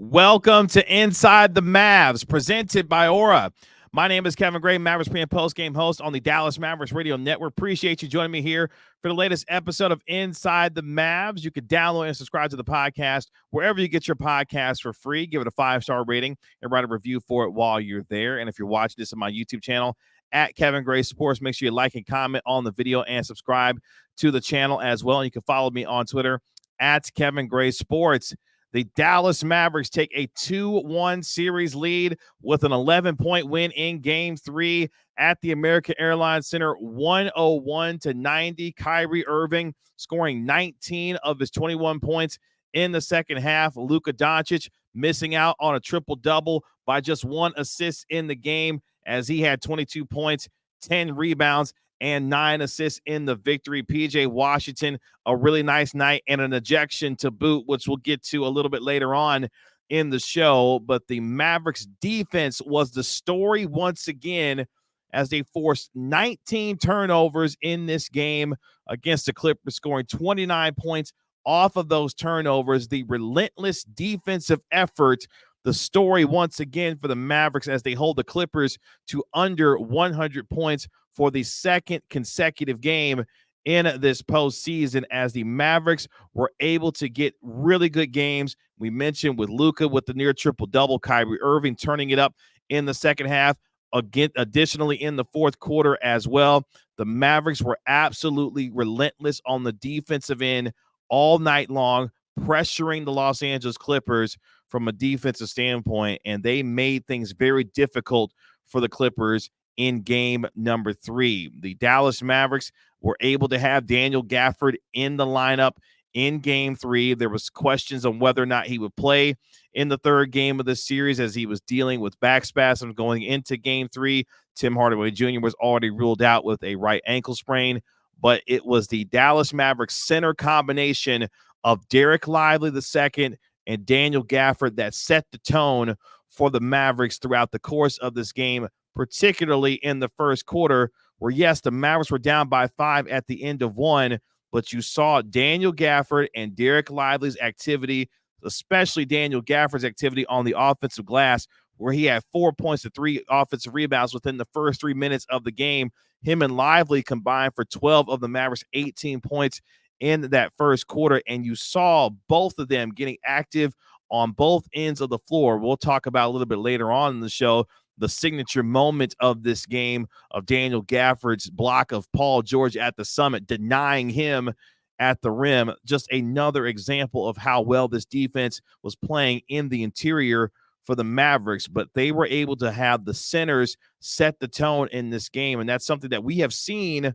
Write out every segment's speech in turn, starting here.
Welcome to Inside the Mavs, presented by Aura. My name is Kevin Gray, Mavericks pre- and post-game host on the Dallas Mavericks Radio Network. Appreciate you joining me here for the latest episode of Inside the Mavs. You can download and subscribe to the podcast wherever you get your podcast for free. Give it a 5-star rating and write a review for it while you're there. And if you're watching this on my YouTube channel, at Kevin Gray Sports, make sure you like and comment on the video and subscribe to the channel as well. And you can follow me on Twitter at Kevin Gray Sports. The Dallas Mavericks take a 2-1 series lead with an 11-point win in Game 3 at the American Airlines Center, 101-90. Kyrie Irving scoring 19 of his 21 points in the second half. Luka Dončić missing out on a triple-double by just 1 assist in the game, as he had 22 points, 10 rebounds, and 9 assists in the victory. PJ Washington, a really nice night and an ejection to boot, which we'll get to a little bit later on in the show. But the Mavericks defense was the story once again, as they forced 19 turnovers in this game against the Clippers, scoring 29 points off of those turnovers. The relentless defensive effort, the story once again for the Mavericks, as they hold the Clippers to under 100 points for the second consecutive game in this postseason, as the Mavericks were able to get really good games. We mentioned with Luka with the near triple-double, Kyrie Irving turning it up in the second half, again, additionally in the fourth quarter as well. The Mavericks were absolutely relentless on the defensive end all night long, pressuring the Los Angeles Clippers from a defensive standpoint, and they made things very difficult for the Clippers in game number 3. The Dallas Mavericks were able to have Daniel Gafford in the lineup in game 3. There was questions on whether or not he would play in the third game of the series, as he was dealing with back spasms going into game 3. Tim Hardaway Jr. was already ruled out with a right ankle sprain, but it was the Dallas Mavericks center combination of Dereck Lively II and Daniel Gafford that set the tone for the Mavericks throughout the course of this game, particularly in the first quarter, where, yes, the Mavericks were down by 5 at the end of 1, but you saw Daniel Gafford and Dereck Lively's activity, especially Daniel Gafford's activity on the offensive glass, where he had 4 points to 3 offensive rebounds within the first 3 minutes of the game. Him and Lively combined for 12 of the Mavericks' 18 points in that first quarter, and you saw both of them getting active on both ends of the floor. We'll talk about a little bit later on in the show the signature moment of this game of Daniel Gafford's block of Paul George at the Summit, denying him at the rim. Just another example of how well this defense was playing in the interior for the Mavericks, but they were able to have the centers set the tone in this game, and that's something that we have seen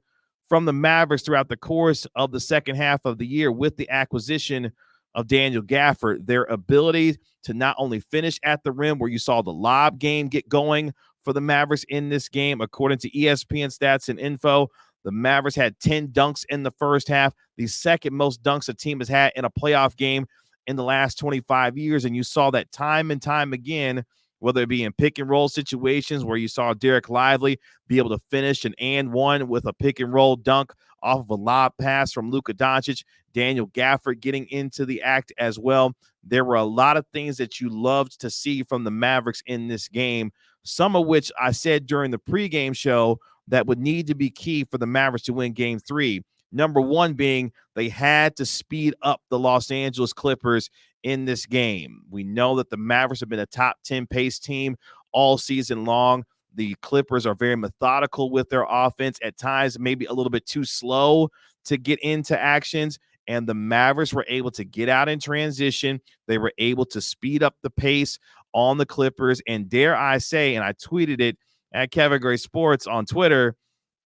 from the Mavericks throughout the course of the second half of the year with the acquisition of Daniel Gafford. Their ability to not only finish at the rim, where you saw the lob game get going for the Mavericks in this game. According to ESPN stats and info, the Mavericks had 10 dunks in the first half, the second most dunks a team has had in a playoff game in the last 25 years. And you saw that time and time again, whether it be in pick and roll situations where you saw Dereck Lively be able to finish an and one with a pick and roll dunk off of a lob pass from Luka Dončić, Daniel Gafford getting into the act as well. There were a lot of things that you loved to see from the Mavericks in this game, some of which I said during the pregame show that would need to be key for the Mavericks to win game 3. Number one being they had to speed up the Los Angeles Clippers in this game. We know that the Mavericks have been a top 10 pace team all season long. The Clippers are very methodical with their offense, at times maybe a little bit too slow to get into actions, and the Mavericks were able to get out in transition. They were able to speed up the pace on the Clippers, and dare I say, and I tweeted it at Kevin Gray Sports on Twitter,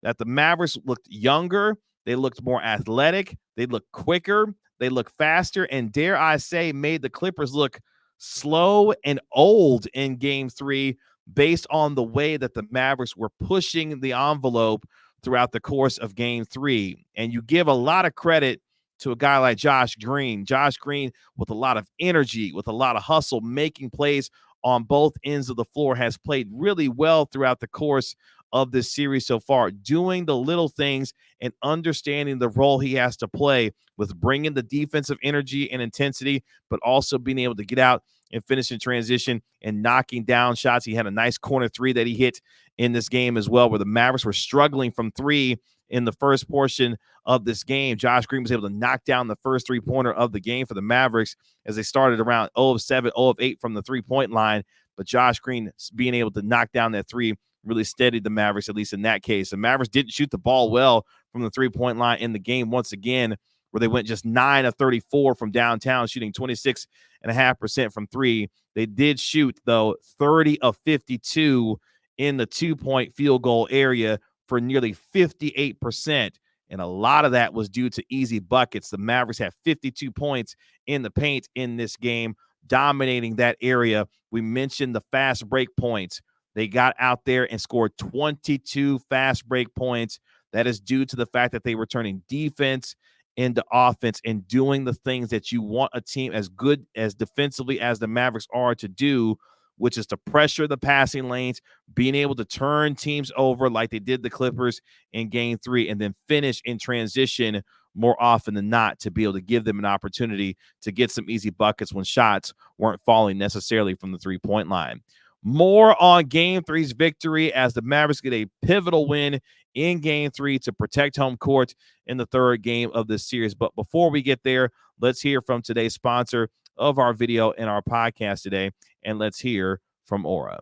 that the Mavericks looked younger, they looked more athletic, they looked quicker, they looked faster, and dare I say, made the Clippers look slow and old in game 3, based on the way that the Mavericks were pushing the envelope throughout the course of game 3. And you give a lot of credit to a guy like Josh Green. Josh Green, with a lot of energy, with a lot of hustle, making plays on both ends of the floor, has played really well throughout the course of this series so far, doing the little things and understanding the role he has to play with bringing the defensive energy and intensity, but also being able to get out and finish in transition and knocking down shots. He had a nice corner three that he hit in this game as well, where the Mavericks were struggling from three in the first portion of this game. Josh Green was able to knock down the first three-pointer of the game for the Mavericks as they started around 0 of 7, 0 of 8 from the three-point line. But Josh Green being able to knock down that three really steadied the Mavericks, at least in that case. The Mavericks didn't shoot the ball well from the three-point line in the game once again, where they went just 9 of 34 from downtown, shooting 26.5% from three. They did shoot, though, 30 of 52 in the two-point field goal area for nearly 58%. And a lot of that was due to easy buckets. The Mavericks had 52 points in the paint in this game, dominating that area. We mentioned the fast break points. They got out there and scored 22 fast break points. That is due to the fact that they were turning defense into offense and doing the things that you want a team as good as defensively as the Mavericks are to do, which is to pressure the passing lanes, being able to turn teams over like they did the Clippers in Game 3, and then finish in transition more often than not to be able to give them an opportunity to get some easy buckets when shots weren't falling necessarily from the three-point line. More on Game 3's victory as the Mavericks get a pivotal win in Game 3 to protect home court in the third game of this series. But before we get there, let's hear from today's sponsor of our video and our podcast today, and let's hear from Aura.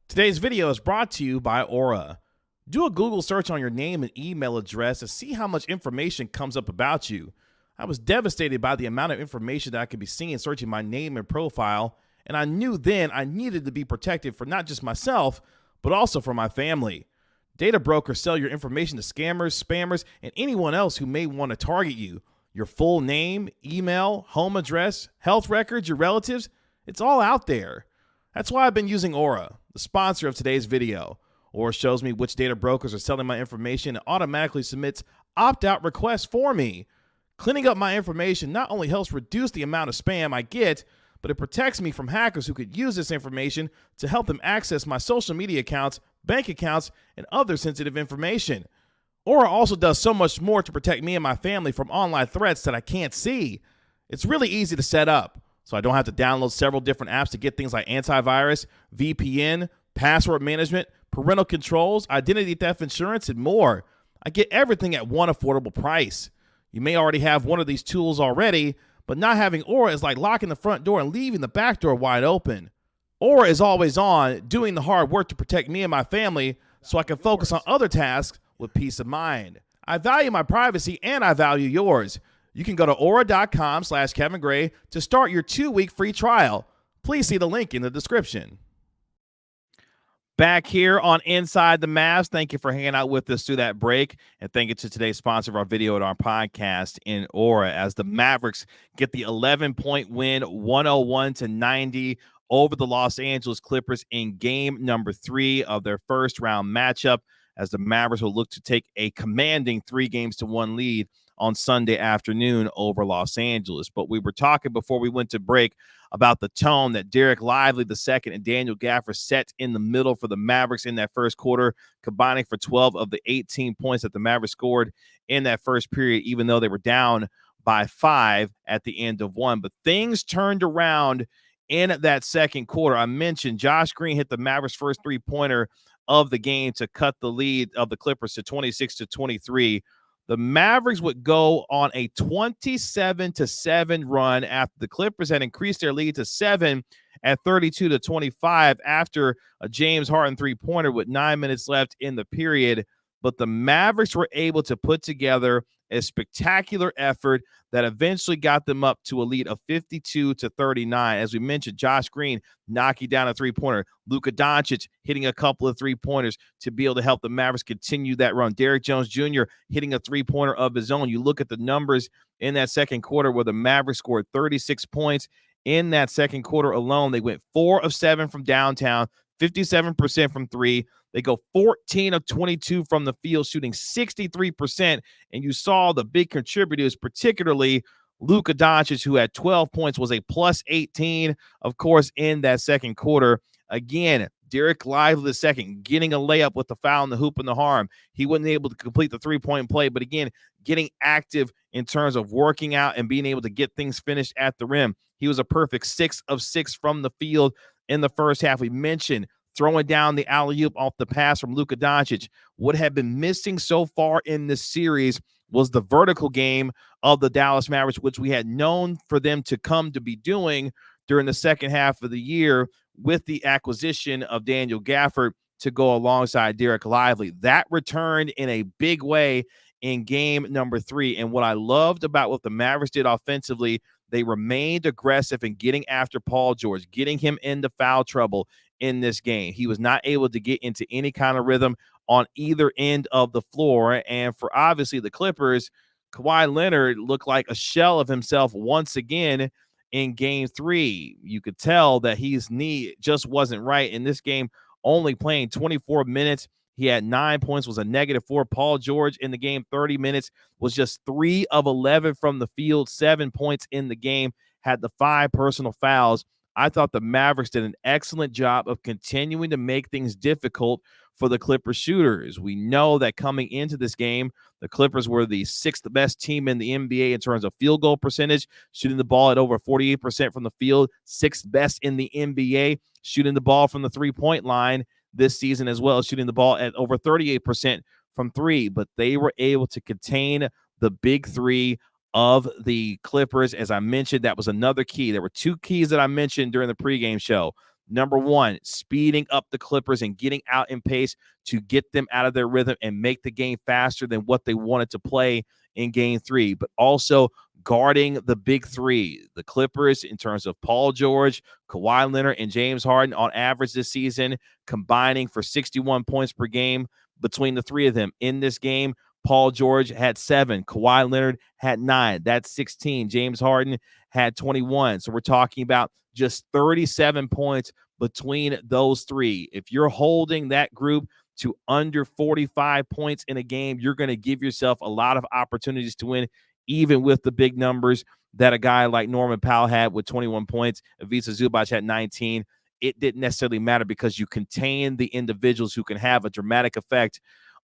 Today's video is brought to you by Aura. Do a Google search on your name and email address to see how much information comes up about you. I was devastated by the amount of information that I could be seeing searching my name and profile, and I knew then I needed to be protected for not just myself, but also for my family. Data brokers sell your information to scammers, spammers, and anyone else who may want to target you. Your full name, email, home address, health records, your relatives, it's all out there. That's why I've been using Aura, the sponsor of today's video. Aura shows me which data brokers are selling my information and automatically submits opt-out requests for me. Cleaning up my information not only helps reduce the amount of spam I get, but it protects me from hackers who could use this information to help them access my social media accounts, bank accounts, and other sensitive information. Aura also does so much more to protect me and my family from online threats that I can't see. It's really easy to set up, so I don't have to download several different apps to get things like antivirus, VPN, password management, parental controls, identity theft insurance, and more. I get everything at one affordable price. You may already have one of these tools already, but not having Aura is like locking the front door and leaving the back door wide open. Aura is always on, doing the hard work to protect me and my family so I can focus on other tasks with peace of mind. I value my privacy and I value yours. You can go to aura.com/Kevin Gray to start your 2-week free trial. Please see the link in the description. Back here on Inside the Mavs. Thank you for hanging out with us through that break. And thank you to today's sponsor of our video and our podcast in Aura, as the Mavericks get the 11-point win, 101-90 over the Los Angeles Clippers in game number 3 of their first round matchup, as the Mavericks will look to take a commanding 3-1 lead on Sunday afternoon over Los Angeles. But we were talking before we went to break about the tone that Dereck Lively II and Daniel Gafford set in the middle for the Mavericks in that first quarter, combining for 12 of the 18 points that the Mavericks scored in that first period, even though they were down by 5 at the end of 1. But things turned around in that second quarter. I mentioned Josh Green hit the Mavericks' first three-pointer of the game to cut the lead of the Clippers to 26-23. The Mavericks would go on a 27-7 run after the Clippers had increased their lead to 7 at 32-25 after a James Harden three-pointer with 9 minutes left in the period. But the Mavericks were able to put together a spectacular effort that eventually got them up to a lead of 52-39. As we mentioned, Josh Green knocking down a three-pointer. Luka Dončić hitting a couple of three-pointers to be able to help the Mavericks continue that run. Derrick Jones Jr. hitting a three-pointer of his own. You look at the numbers in that second quarter where the Mavericks scored 36 points. In that second quarter alone, they went 4 of 7 from downtown, 57% from 3. They go 14 of 22 from the field, shooting 63%. And you saw the big contributors, particularly Luka Dončić, who had 12 points, was a plus 18, of course, in that second quarter. Again, Dereck Lively II getting a layup with the foul in the hoop and the harm. He wasn't able to complete the three-point play, but again, getting active in terms of working out and being able to get things finished at the rim. He was a perfect 6 of 6 from the field in the first half. We mentioned throwing down the alley-oop off the pass from Luka Dončić. What had been missing so far in this series was the vertical game of the Dallas Mavericks, which we had known for them to come to be doing during the second half of the year with the acquisition of Daniel Gafford to go alongside Dereck Lively. That returned in a big way in game number 3. And what I loved about what the Mavericks did offensively, they remained aggressive in getting after Paul George, getting him into foul trouble in this game. He was not able to get into any kind of rhythm on either end of the floor. And for obviously the Clippers, Kawhi Leonard looked like a shell of himself once again in game 3. You could tell that his knee just wasn't right in this game, only playing 24 minutes. He had 9 points, was a -4. Paul George in the game, 30 minutes, was just 3 of 11 from the field, 7 points in the game, had the 5 personal fouls. I thought the Mavericks did an excellent job of continuing to make things difficult for the Clippers shooters. We know that coming into this game, the Clippers were the 6th best team in the NBA in terms of field goal percentage, shooting the ball at over 48% from the field, 6th best in the NBA, shooting the ball from the three-point line this season, as well as shooting the ball at over 38% from 3. But they were able to contain the big 3 of the Clippers. As I mentioned, that was another key. There were 2 keys that I mentioned during the pregame show. Number 1, speeding up the Clippers and getting out in pace to get them out of their rhythm and make the game faster than what they wanted to play in game 3, but also guarding the big 3. The Clippers, in terms of Paul George, Kawhi Leonard, and James Harden, on average this season, combining for 61 points per game between the 3 of them. In this game, Paul George had 7. Kawhi Leonard had 9. That's 16. James Harden had 21. So we're talking about just 37 points between those 3. If you're holding that group to under 45 points in a game, you're going to give yourself a lot of opportunities to win, even with the big numbers that a guy like Norman Powell had with 21 points. Ivica Zubac had 19. It didn't necessarily matter because you contain the individuals who can have a dramatic effect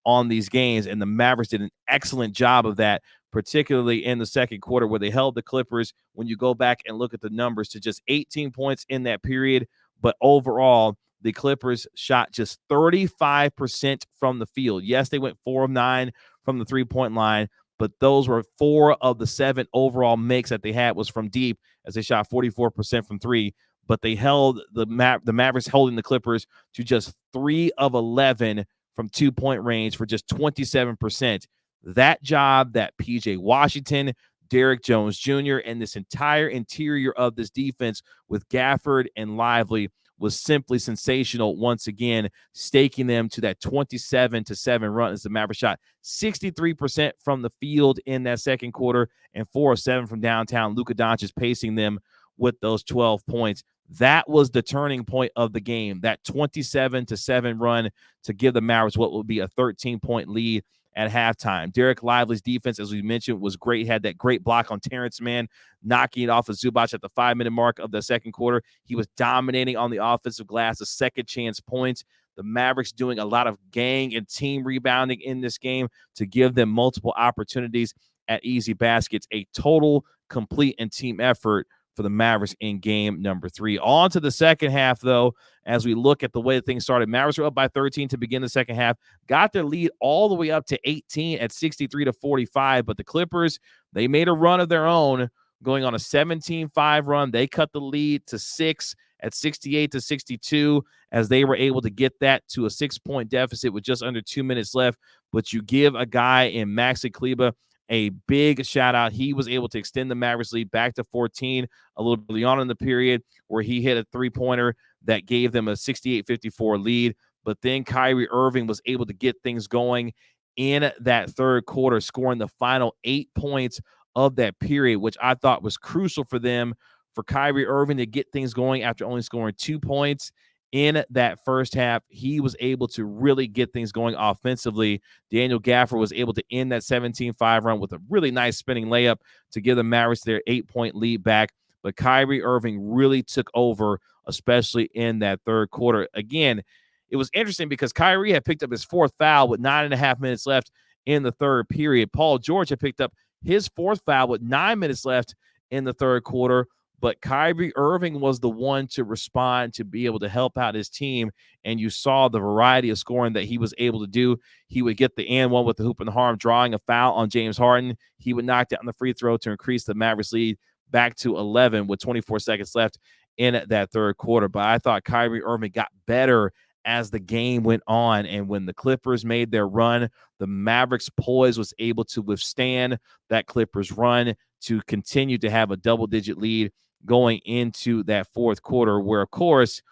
on these games, and the Mavericks did an excellent job of that, particularly in the second quarter, where they held the Clippers, when you go back and look at the numbers, to just 18 points in that period. But overall, the Clippers shot just 35% from the field. Yes, they went 4 of 9 from the three-point line, but those were 4 of the 7 overall makes that they had was from deep, as they shot 44% from 3. But they held the Mavericks holding the Clippers to just 3 of 11 from 2-point range for just 27%. That job that PJ Washington, Derrick Jones Jr., and this entire interior of this defense with Gafford and Lively was simply sensational once again, staking them to that 27-7 run as the Mavericks shot 63% from the field in that second quarter and 4 of 7 from downtown. Luka Dončić pacing them with those 12 points. That was the turning point of the game, that 27-7 run to give the Mavericks what would be a 13-point lead at halftime. Dereck Lively's defense, as we mentioned, was great. He had that great block on Terrence Mann, knocking it off of Zubac at the 5-minute mark of the second quarter. He was dominating on the offensive glass, the second chance points. The Mavericks doing a lot of gang and team rebounding in this game to give them multiple opportunities at easy baskets. A total, complete, and team effort for the Mavericks in game number 3. On to the second half, though, as we look at the way things started. Mavericks were up by 13 to begin the second half, got their lead all the way up to 18 at 63-45, but the Clippers, they made a run of their own, going on a 17-5 run. They cut the lead to 6 at 68-62 as they were able to get that to a 6-point deficit with just under 2 minutes left. But you give a guy in Maxi Kleber a big shout out. He was able to extend the Mavericks lead back to 14 a little early on in the period, where he hit a three-pointer that gave them a 68-54 lead. But then Kyrie Irving was able to get things going in that third quarter, scoring the final 8 points of that period, which I thought was crucial for them, for Kyrie Irving to get things going after only scoring 2 points in that first half. He was able to really get things going offensively. Daniel Gafford was able to end that 17-5 run with a really nice spinning layup to give the Mavericks their 8-point lead back. but Kyrie Irving really took over, especially in that third quarter. Again, it was interesting because Kyrie had picked up his fourth foul with 9.5 minutes left in the third period. Paul George had picked up his fourth foul with 9 minutes left in the third quarter, but Kyrie Irving was the one to respond, to be able to help out his team, and you saw the variety of scoring that he was able to do. He would get the and one with the hoop and harm, drawing a foul on James Harden. He would knock down the free throw to increase the Mavericks lead back to 11 with 24 seconds left in that third quarter. But I thought Kyrie Irving got better as the game went on, and when the Clippers made their run, the Mavericks poise was able to withstand that Clippers run to continue to have a double-digit lead going into that fourth quarter, where, of course,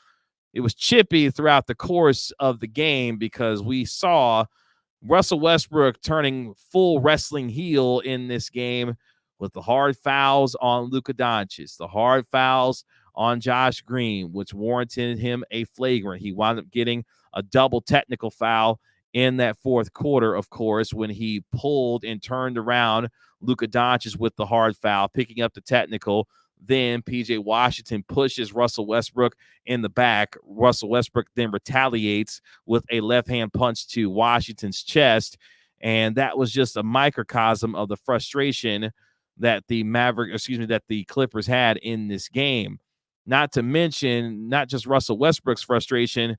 it was chippy throughout the course of the game because we saw Russell Westbrook turning full wrestling heel in this game with the hard fouls on Luka Dončić, the hard fouls on Josh Green, which warranted him a flagrant. He wound up getting a double technical foul in that fourth quarter, of course, when he pulled and turned around Luka Dončić with the hard foul, picking up the technical. Then P.J. Washington pushes Russell Westbrook in the back. Russell Westbrook then retaliates with a left-hand punch to Washington's chest, and that was just a microcosm of the frustration that the Clippers had in this game. Not to mention, not just Russell Westbrook's frustration,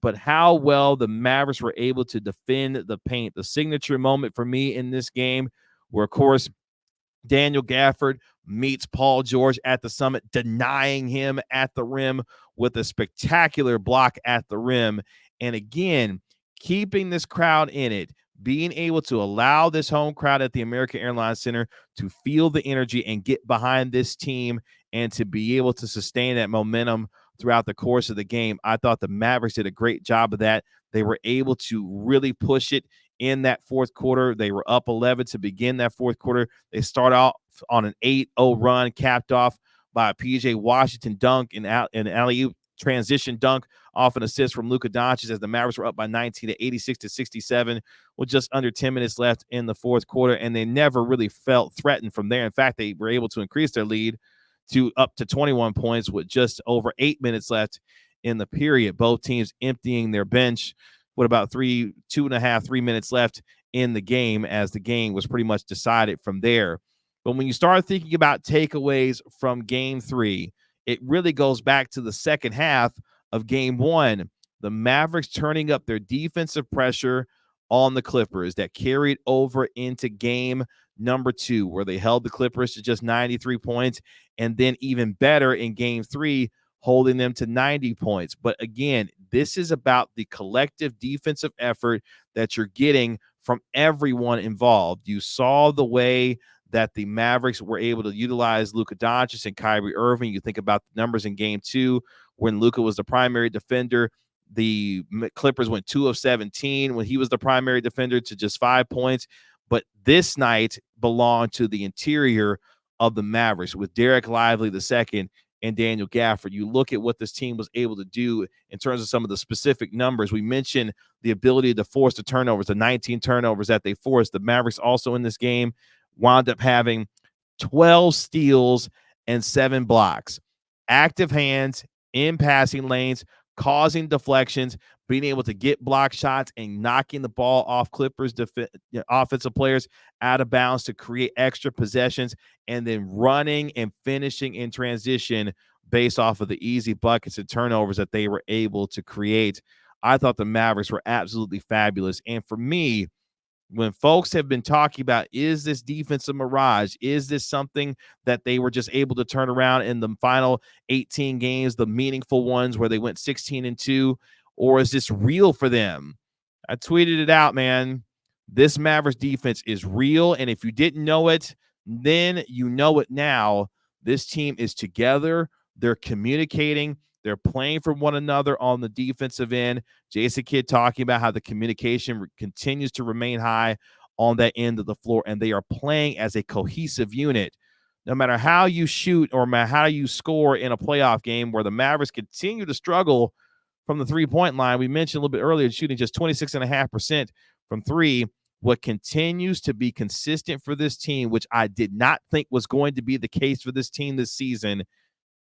but how well the Mavericks were able to defend the paint. The signature moment for me in this game, where, of course, Daniel Gafford meets Paul George at the summit, denying him at the rim with a spectacular block at the rim. And again, keeping this crowd in it, being able to allow this home crowd at the American Airlines Center to feel the energy and get behind this team and to be able to sustain that momentum throughout the course of the game. I thought the Mavericks did a great job of that. They were able to really push it in that fourth quarter. They were up 11 to begin that fourth quarter. They start out on an 8-0 run, capped off by a P.J. Washington dunk and an alley-oop transition dunk off an assist from Luka Dončić as the Mavericks were up by 19 to 86 to 67 with just under 10 minutes left in the fourth quarter, and they never really felt threatened from there. In fact, they were able to increase their lead to up to 21 points with just over 8 minutes left in the period. Both teams emptying their bench with about 3 minutes left in the game, as the game was pretty much decided from there. But when you start thinking about takeaways from game 3, it really goes back to the second half of game 1. The Mavericks turning up their defensive pressure on the Clippers that carried over into game number 2, where they held the Clippers to just 93 points, and then even better in game 3, holding them to 90 points. But again, this is about the collective defensive effort that you're getting from everyone involved. You saw the way that the Mavericks were able to utilize Luka Dončić and Kyrie Irving. You think about the numbers in game 2 when Luka was the primary defender. The Clippers went 2 of 17 when he was the primary defender to just 5 points. But this night belonged to the interior of the Mavericks with Dereck Lively II and Daniel Gafford. You look at what this team was able to do in terms of some of the specific numbers. We mentioned the ability to force the turnovers, the 19 turnovers that they forced. The Mavericks also in this game wound up having 12 steals and 7 blocks. Active hands in passing lanes, causing deflections, being able to get block shots and knocking the ball off Clippers offensive players out of bounds to create extra possessions, and then running and finishing in transition based off of the easy buckets and turnovers that they were able to create. I thought the Mavericks were absolutely fabulous. And for me, when folks have been talking about, is this defense a mirage? Is this something that they were just able to turn around in the final 18 games, the meaningful ones where they went 16-2, or is this real for them? I tweeted it out, man. This Mavericks defense is real, and if you didn't know it, then you know it now. This team is together. They're communicating. They're playing for one another on the defensive end. Jason Kidd talking about how the communication continues to remain high on that end of the floor, and they are playing as a cohesive unit. No matter how you shoot or how you score in a playoff game where the Mavericks continue to struggle from the three-point line, we mentioned a little bit earlier, shooting just 26.5% from 3. What continues to be consistent for this team, which I did not think was going to be the case for this team this season,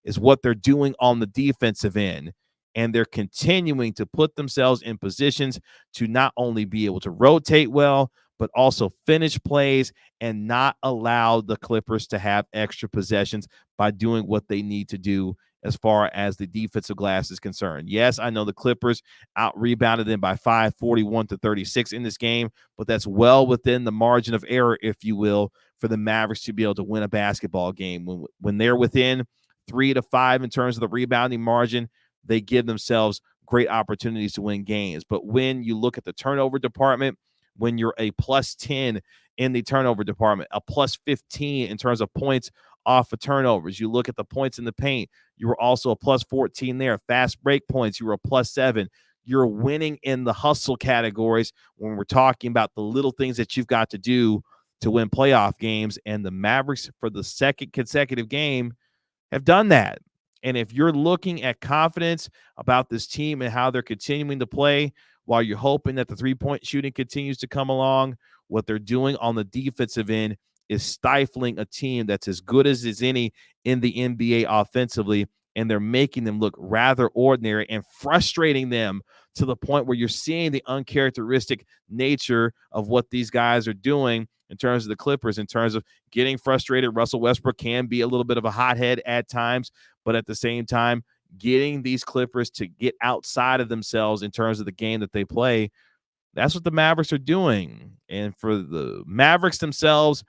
is what they're doing on the defensive end. And they're continuing to put themselves in positions to not only be able to rotate well, but also finish plays and not allow the Clippers to have extra possessions by doing what they need to do as far as the defensive glass is concerned. Yes, I know the Clippers out-rebounded them by 5, 41-36 in this game, but that's well within the margin of error, if you will, for the Mavericks to be able to win a basketball game. When they're within 3 to 5 in terms of the rebounding margin, they give themselves great opportunities to win games. But when you look at the turnover department, when you're a plus 10 in the turnover department, a plus 15 in terms of points off of turnovers, you look at the points in the paint, you were also a plus 14 there. Fast break points, you were a plus 7. You're winning in the hustle categories when we're talking about the little things that you've got to do to win playoff games. And the Mavericks, for the second consecutive game, have done that. And if you're looking at confidence about this team and how they're continuing to play while you're hoping that the three-point shooting continues to come along, what they're doing on the defensive end is stifling a team that's as good as any in the NBA offensively, and they're making them look rather ordinary and frustrating them to the point where you're seeing the uncharacteristic nature of what these guys are doing in terms of the Clippers, in terms of getting frustrated. Russell Westbrook can be a little bit of a hothead at times, but at the same time, getting these Clippers to get outside of themselves in terms of the game that they play, that's what the Mavericks are doing. And for the Mavericks themselves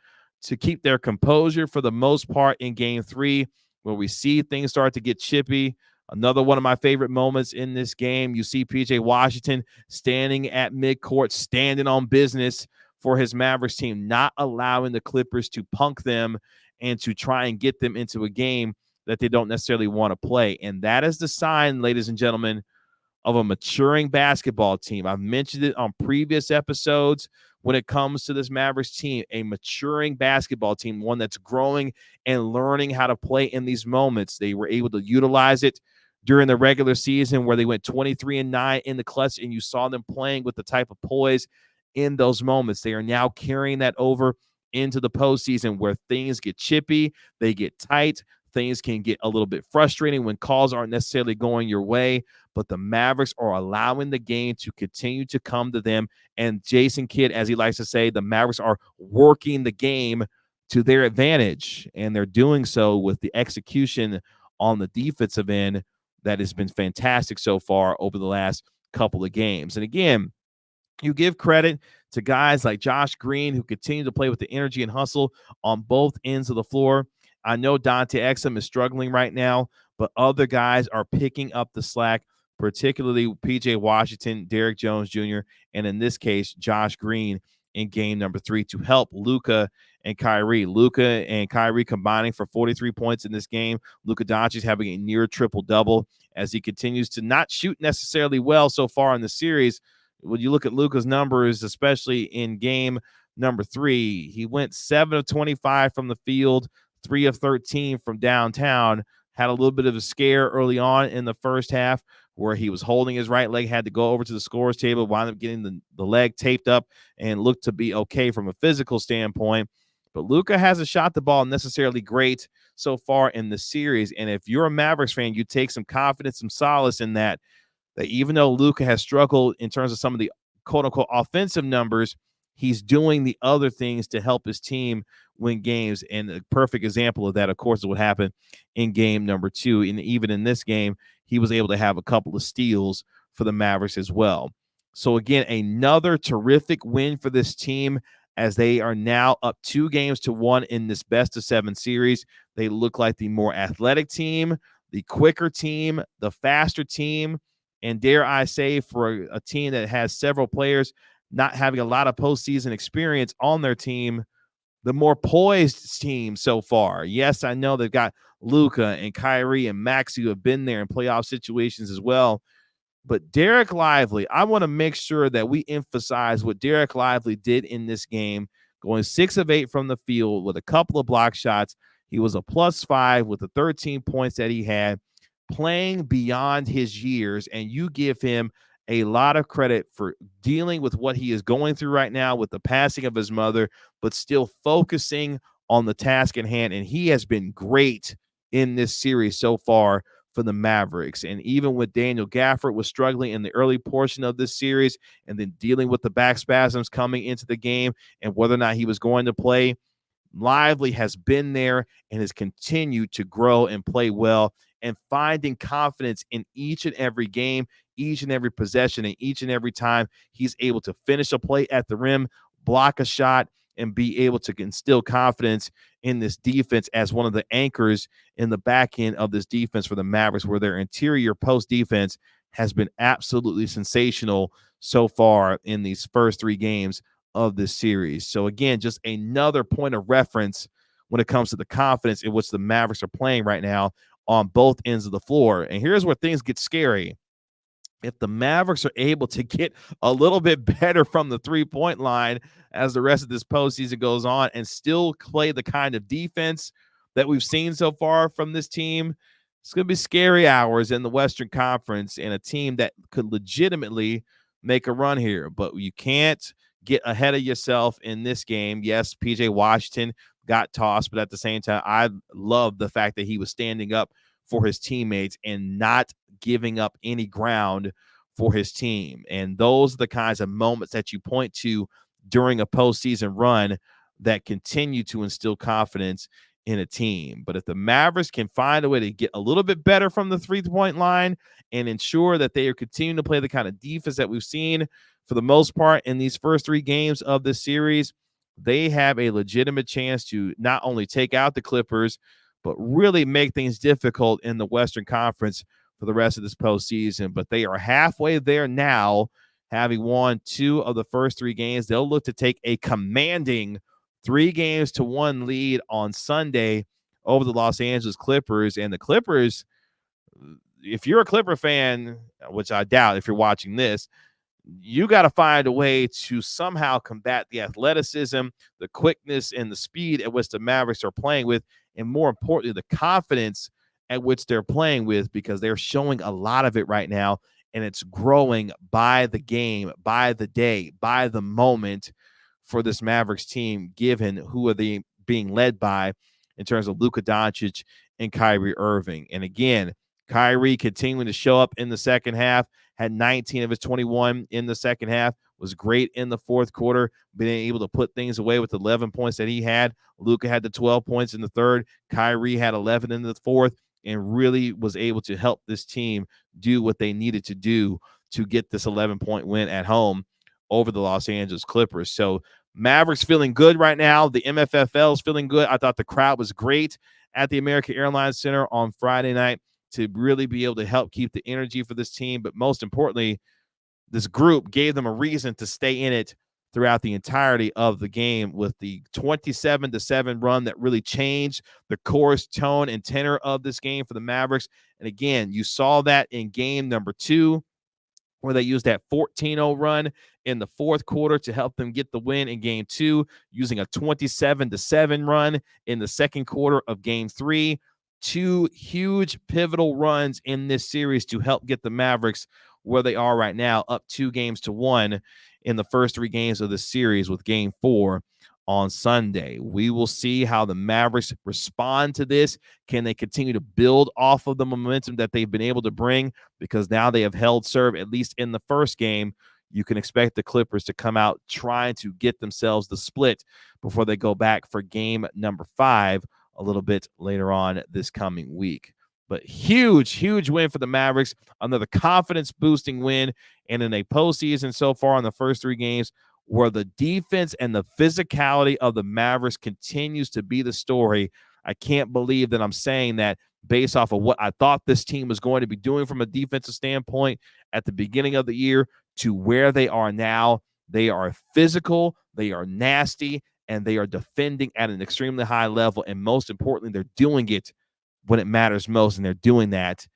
to keep their composure for the most part in game 3, where we see things start to get chippy. Another one of my favorite moments in this game, you see PJ Washington standing at midcourt, standing on business for his Mavericks team, not allowing the Clippers to punk them and to try and get them into a game that they don't necessarily want to play. And that is the sign, ladies and gentlemen, of a maturing basketball team. I've mentioned it on previous episodes when it comes to this Mavericks team, a maturing basketball team, one that's growing and learning how to play in these moments. They were able to utilize it during the regular season where they went 23-9 in the clutch, and you saw them playing with the type of poise in those moments. They are now carrying that over into the postseason where things get chippy, they get tight, things can get a little bit frustrating when calls aren't necessarily going your way, but the Mavericks are allowing the game to continue to come to them. And Jason Kidd, as he likes to say, the Mavericks are working the game to their advantage, and they're doing so with the execution on the defensive end that has been fantastic so far over the last couple of games. And again, you give credit to guys like Josh Green, who continue to play with the energy and hustle on both ends of the floor. I know Dante Exum is struggling right now, but other guys are picking up the slack, particularly P.J. Washington, Derrick Jones Jr., and in this case, Josh Green in game number 3 to help Luka and Kyrie. Luka and Kyrie combining for 43 points in this game. Luka Dončić having a near triple-double as he continues to not shoot necessarily well so far in the series. When you look at Luka's numbers, especially in game number 3, he went 7 of 25 from the field, 3 of 13 from downtown, had a little bit of a scare early on in the first half where he was holding his right leg, had to go over to the scorer's table, wound up getting the leg taped up and looked to be okay from a physical standpoint. But Luka hasn't shot the ball necessarily great so far in the series. And if you're a Mavericks fan, you take some confidence, some solace in that even though Luka has struggled in terms of some of the quote-unquote offensive numbers, he's doing the other things to help his team win games. And a perfect example of that, of course, is what happened in game number 2. And even in this game, he was able to have a couple of steals for the Mavericks as well. So, again, another terrific win for this team as they are now up 2-1 in this best-of-7 series. They look like the more athletic team, the quicker team, the faster team. And dare I say, for a team that has several players not having a lot of postseason experience on their team, the more poised team so far. Yes, I know they've got Luka and Kyrie and Max who have been there in playoff situations as well. But Dereck Lively, I want to make sure that we emphasize what Dereck Lively did in this game, going 6 of 8 from the field with a couple of block shots. He was a +5 with the 13 points that he had, playing beyond his years, and you give him a lot of credit for dealing with what he is going through right now with the passing of his mother, but still focusing on the task in hand. And he has been great in this series so far for the Mavericks. And even with Daniel Gafford was struggling in the early portion of this series and then dealing with the back spasms coming into the game and whether or not he was going to play, Lively has been there and has continued to grow and play well and finding confidence in each and every game, each and every possession, and each and every time he's able to finish a play at the rim, block a shot, and be able to instill confidence in this defense as one of the anchors in the back end of this defense for the Mavericks, where their interior post defense has been absolutely sensational so far in these first 3 games of this series. So again, just another point of reference when it comes to the confidence in which the Mavericks are playing right now on both ends of the floor. And here's where things get scary. If the Mavericks are able to get a little bit better from the 3-point line as the rest of this postseason goes on and still play the kind of defense that we've seen so far from this team, it's going to be scary hours in the Western Conference and a team that could legitimately make a run here. But you can't get ahead of yourself in this game. Yes, PJ Washington got tossed, but at the same time, I love the fact that he was standing up for his teammates and not giving up any ground for his team. And those are the kinds of moments that you point to during a postseason run that continue to instill confidence in a team. But if the Mavericks can find a way to get a little bit better from the 3-point line and ensure that they are continuing to play the kind of defense that we've seen for the most part in these first 3 games of this series, they have a legitimate chance to not only take out the Clippers, but really make things difficult in the Western Conference for the rest of this postseason. But they are halfway there now, having won 2 of the first 3 games. They'll look to take a commanding 3-1 lead on Sunday over the Los Angeles Clippers. And the Clippers, if you're a Clipper fan, which I doubt if you're watching this, you got to find a way to somehow combat the athleticism, the quickness, and the speed at which the Mavericks are playing with, and more importantly, the confidence at which they're playing with, because they're showing a lot of it right now, and it's growing by the game, by the day, by the moment for this Mavericks team, given who are they being led by in terms of Luka Dončić and Kyrie Irving. And again, Kyrie continuing to show up in the second half, had 19 of his 21 in the second half, was great in the fourth quarter, being able to put things away with 11 points that he had. Luka had the 12 points in the third. Kyrie had 11 in the fourth and really was able to help this team do what they needed to do to get this 11-point win at home over the Los Angeles Clippers. So Mavericks feeling good right now. The MFFL is feeling good. I thought the crowd was great at the American Airlines Center on Friday night to really be able to help keep the energy for this team. But most importantly, this group gave them a reason to stay in it throughout the entirety of the game with the 27-7 run that really changed the course, tone, and tenor of this game for the Mavericks. And again, you saw that in game number 2, where they used that 14-0 run in the fourth quarter to help them get the win in game 2, using a 27-7 run in the second quarter of game 3. 2 huge pivotal runs in this series to help get the Mavericks where they are right now, up 2-1 in the first 3 games of the series, with game 4 on Sunday. We will see how the Mavericks respond to this. Can they continue to build off of the momentum that they've been able to bring? Because now they have held serve, at least in the first game. You can expect the Clippers to come out trying to get themselves the split before they go back for game number 5 a little bit later on this coming week. But huge win for the Mavericks. Another confidence-boosting win. And in a postseason so far in the first 3 games, where the defense and the physicality of the Mavericks continues to be the story. I can't believe that I'm saying that based off of what I thought this team was going to be doing from a defensive standpoint at the beginning of the year to where they are now. They are physical, they are nasty, and they are defending at an extremely high level. And most importantly, they're doing it when it matters most, and they're doing that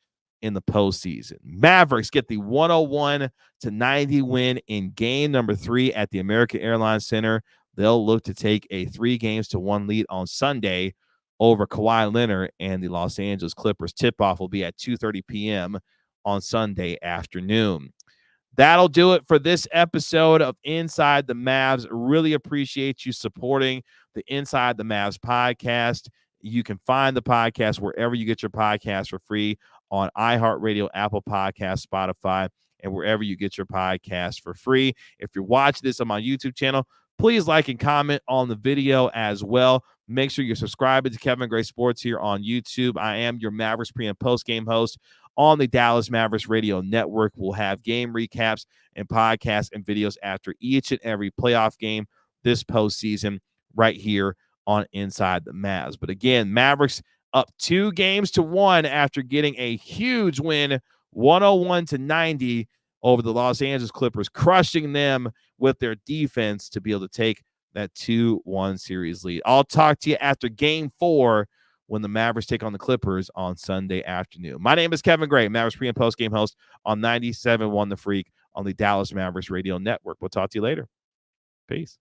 in the postseason. Mavericks get the 101-90 win in game number 3 at the American Airlines Center. They'll look to take a 3-1 lead on Sunday over Kawhi Leonard and the Los Angeles Clippers. Tip-off will be at 2:30 p.m. on Sunday afternoon. That'll do it for this episode of Inside the Mavs. Really appreciate you supporting the Inside the Mavs podcast. You can find the podcast wherever you get your podcast for free on iHeartRadio, Apple Podcasts, Spotify, and wherever you get your podcast for free. If you're watching this on my YouTube channel, please like and comment on the video as well. Make sure you're subscribing to Kevin Gray Sports here on YouTube. I am your Mavericks pre- and post-game host on the Dallas Mavericks Radio Network. We'll have game recaps and podcasts and videos after each and every playoff game this postseason right here on Inside the Mavs. But again, Mavericks up 2-1 after getting a huge win, 101-90 over the Los Angeles Clippers, crushing them with their defense to be able to take that 2-1 series lead. I'll talk to you after Game 4 when the Mavericks take on the Clippers on Sunday afternoon. My name is Kevin Gray, Mavericks pre- and post-game host on 97.1 The Freak on the Dallas Mavericks Radio Network. We'll talk to you later. Peace.